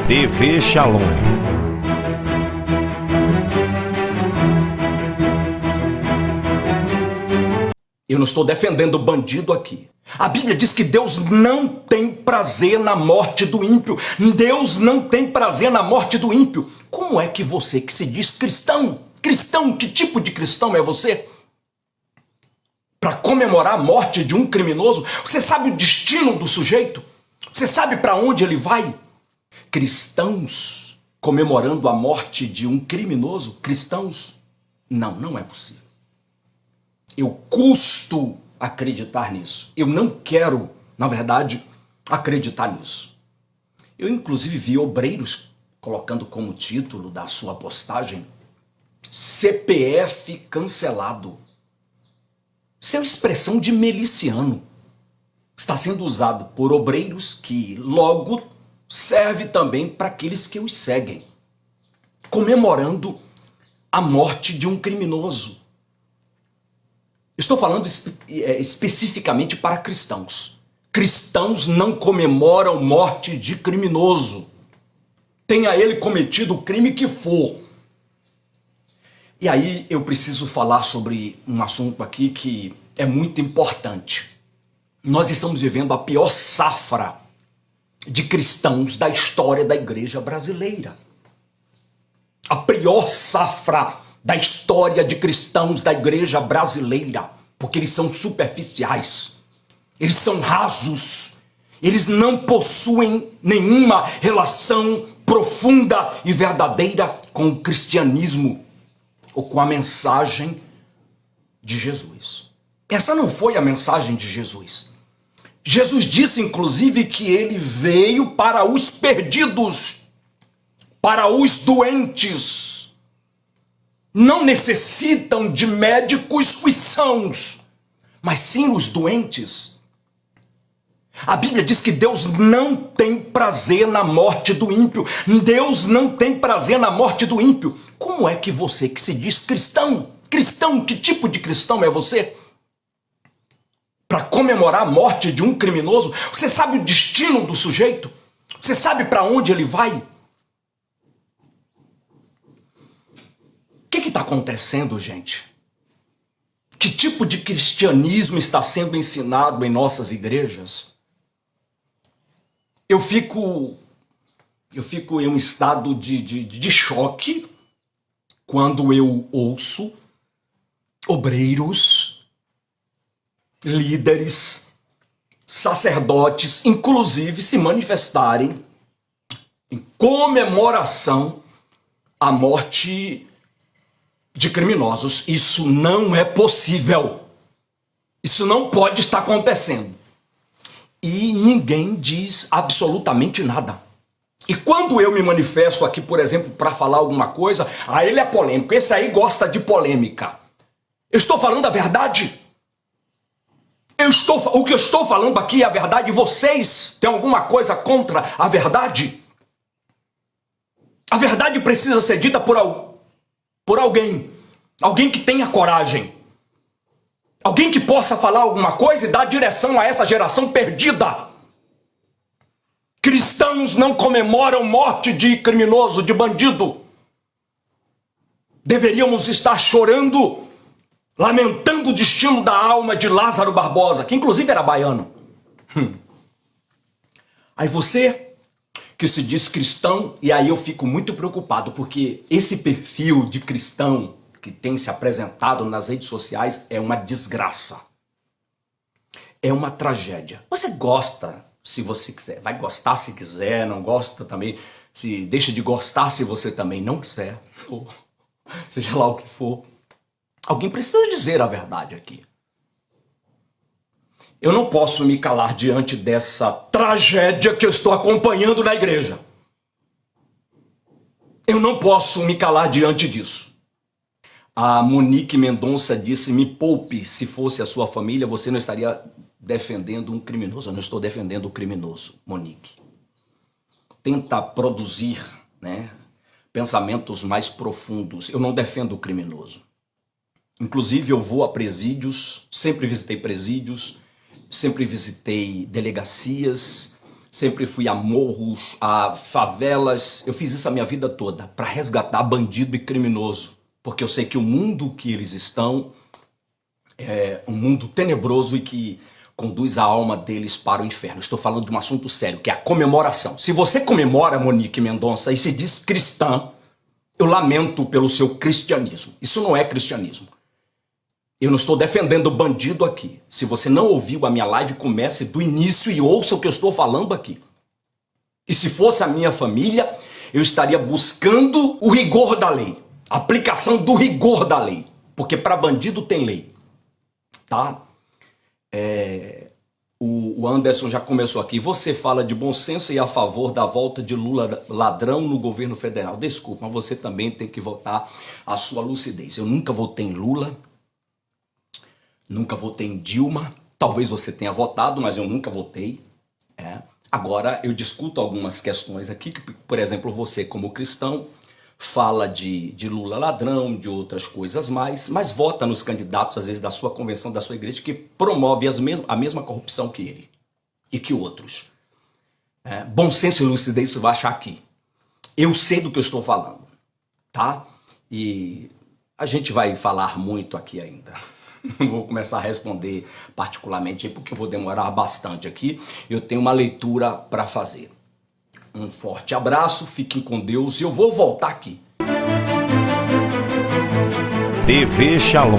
TV Shalom. Eu não estou defendendo bandido aqui. A Bíblia diz que Deus não tem prazer na morte do ímpio. Deus não tem prazer na morte do ímpio. Como é que você que se diz cristão, que tipo de cristão é você? Para comemorar a morte de um criminoso, você sabe o destino do sujeito? Você sabe para onde ele vai? Cristãos comemorando a morte de um criminoso? Cristãos? Não é possível. Eu custo acreditar nisso. Eu não quero, na verdade, acreditar nisso. Eu, inclusive, vi obreiros colocando como título da sua postagem CPF cancelado. Isso é uma expressão de miliciano. Está sendo usado por obreiros que logo serve também para aqueles que os seguem, comemorando a morte de um criminoso. Estou falando especificamente para cristãos. Cristãos não comemoram morte de criminoso. Tenha ele cometido o crime que for. E aí eu preciso falar sobre um assunto aqui que é muito importante. Nós estamos vivendo a pior safra de cristãos da história da igreja brasileira. A pior safra da história de cristãos da igreja brasileira, porque eles são superficiais, eles são rasos, eles não possuem nenhuma relação profunda e verdadeira com o cristianismo ou com a mensagem de Jesus. Essa não foi a mensagem de Jesus. Jesus disse, inclusive, que ele veio para os perdidos, para os doentes. Não necessitam de médicos os sãos, mas sim os doentes. A Bíblia diz que Deus não tem prazer na morte do ímpio. Deus não tem prazer na morte do ímpio. Como é que você que se diz cristão, que tipo de cristão é você? Para comemorar a morte de um criminoso, você sabe o destino do sujeito? Você sabe para onde ele vai? O que está acontecendo, gente? Que tipo de cristianismo está sendo ensinado em nossas igrejas? Eu fico em um estado de choque quando eu ouço obreiros, líderes, sacerdotes, inclusive, se manifestarem em comemoração à morte de criminosos. Isso não é possível. Isso não pode estar acontecendo. E ninguém diz absolutamente nada. E quando eu me manifesto aqui, por exemplo, para falar alguma coisa, ele é polêmico. Esse aí gosta de polêmica. Eu estou falando a verdade. O que eu estou falando aqui é a verdade. Vocês têm alguma coisa contra a verdade? A verdade precisa ser dita por alguém. Alguém que tenha coragem. Alguém que possa falar alguma coisa e dar direção a essa geração perdida. Cristãos não comemoram morte de criminoso, de bandido. Deveríamos estar chorando, lamentando o destino da alma de Lázaro Barbosa, que inclusive era baiano. Aí você que se diz cristão, e aí eu fico muito preocupado, porque esse perfil de cristão que tem se apresentado nas redes sociais é uma desgraça. É uma tragédia. Você gosta, se você quiser. Vai gostar se quiser, não gosta também. Se deixa de gostar se você também não quiser. Ou seja lá o que for. Alguém precisa dizer a verdade aqui. Eu não posso me calar diante dessa tragédia que eu estou acompanhando na igreja. Eu não posso me calar diante disso. A Monique Mendonça disse, me poupe, se fosse a sua família, você não estaria defendendo um criminoso. Eu não estou defendendo o criminoso, Monique. Tenta produzir, pensamentos mais profundos. Eu não defendo o criminoso. Inclusive eu vou a presídios, sempre visitei presídios, sempre visitei delegacias, Sempre fui a morros, a favelas. Eu fiz isso a minha vida toda para resgatar bandido e criminoso. Porque eu sei que o mundo que eles estão é um mundo tenebroso e que conduz a alma deles para o inferno. Estou falando de um assunto sério, que é a comemoração. Se você comemora, Monique Mendonça, e se diz cristã, eu lamento pelo seu cristianismo. Isso não é cristianismo. Eu não estou defendendo bandido aqui. Se você não ouviu a minha live, comece do início e ouça o que eu estou falando aqui. E se fosse a minha família, eu estaria buscando o rigor da lei. A aplicação do rigor da lei. Porque para bandido tem lei. Tá? O Anderson já começou aqui. Você fala de bom senso e a favor da volta de Lula ladrão no governo federal. Desculpa, mas você também tem que votar a sua lucidez. Eu nunca votei em Lula. Nunca votei em Dilma. Talvez você tenha votado, mas eu nunca votei. Agora, eu discuto algumas questões aqui, que, por exemplo, você como cristão fala de Lula ladrão, de outras coisas mais, mas vota nos candidatos, às vezes, da sua convenção, da sua igreja, que promove a mesma corrupção que ele e que outros. Bom senso e lucidez você vai achar aqui. Eu sei do que eu estou falando, tá? E a gente vai falar muito aqui ainda. Vou começar a responder particularmente, porque eu vou demorar bastante aqui. Eu tenho uma leitura para fazer. Um forte abraço, fiquem com Deus e eu vou voltar aqui. TV Shalom.